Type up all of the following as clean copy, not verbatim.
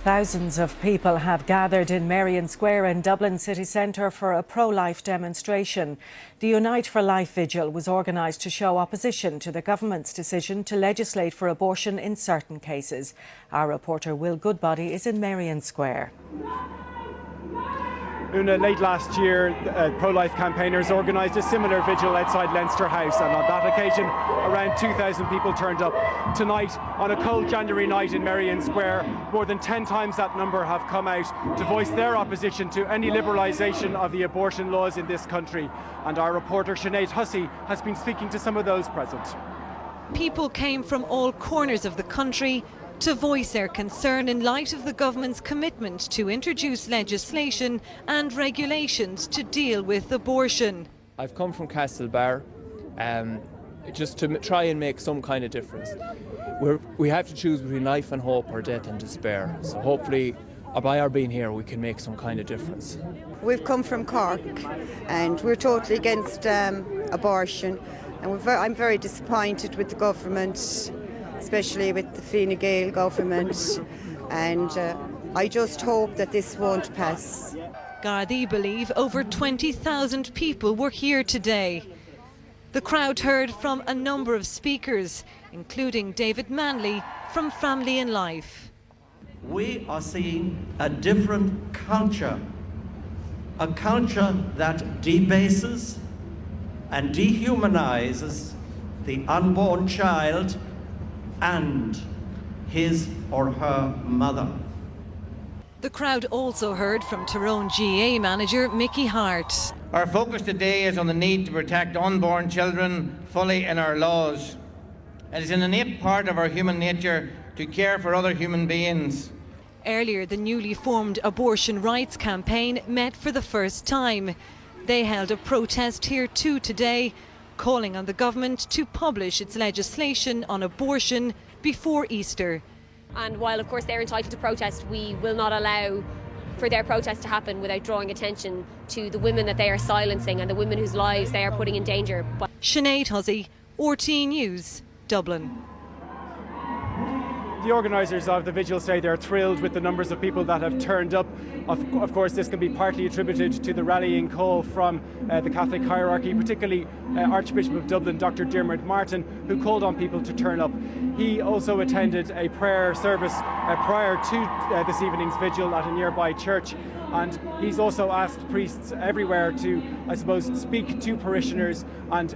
Thousands of people have gathered in Merrion Square in Dublin city centre for a pro-life demonstration. The Unite for Life vigil was organised to show opposition to the government's decision to legislate for abortion in certain cases. Our reporter Will Goodbody is in Merrion Square. Una, late last year, pro-life campaigners organised a similar vigil outside Leinster House, and on that occasion, around 2,000 people turned up. Tonight, on a cold January night in Merrion Square, more than 10 times that number have come out to voice their opposition to any liberalisation of the abortion laws in this country. And our reporter Sinead Hussey has been speaking to some of those present. People came from all corners of the country to voice their concern in light of the government's commitment to introduce legislation and regulations to deal with abortion. I've come from Castlebar just to try and make some kind of difference. We have to choose between life and hope or death and despair. So hopefully, by our being here, we can make some kind of difference. We've come from Cork and we're totally against abortion, and I'm very disappointed with the government, especially with the Fine Gael government, and I just hope that this won't pass. Gardaí believe over 20,000 people were here today. The crowd heard from a number of speakers, including David Manley from Family and Life. We are seeing a different culture, a culture that debases and dehumanises the unborn child and his or her mother. The crowd also heard from Tyrone GA manager Mickey Hart. Our focus today is on the need to protect unborn children fully in our laws. It is an innate part of our human nature to care for other human beings. Earlier, the newly formed Abortion Rights Campaign met for the first time. They held a protest here too today, calling on the government to publish its legislation on abortion before Easter. And while of course they're entitled to protest, we will not allow for their protest to happen without drawing attention to the women that they are silencing and the women whose lives they are putting in danger. Sinead Hussey, RTÉ News, Dublin. The organisers of the vigil say they're thrilled with the numbers of people that have turned up. Of course, this can be partly attributed to the rallying call from the Catholic hierarchy, particularly Archbishop of Dublin, Dr. Diarmuid Martin, who called on people to turn up. He also attended a prayer service prior to this evening's vigil at a nearby church, and he's also asked priests everywhere to, I suppose, speak to parishioners and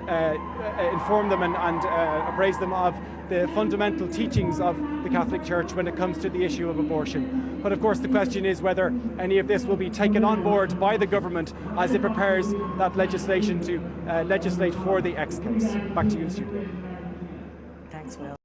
inform them and appraise them of the fundamental teachings of the Catholic Church when it comes to the issue of abortion. But of course the question is whether any of this will be taken on board by the government as it prepares that legislation to legislate for the X case. Back to you, studio. Thanks, Will.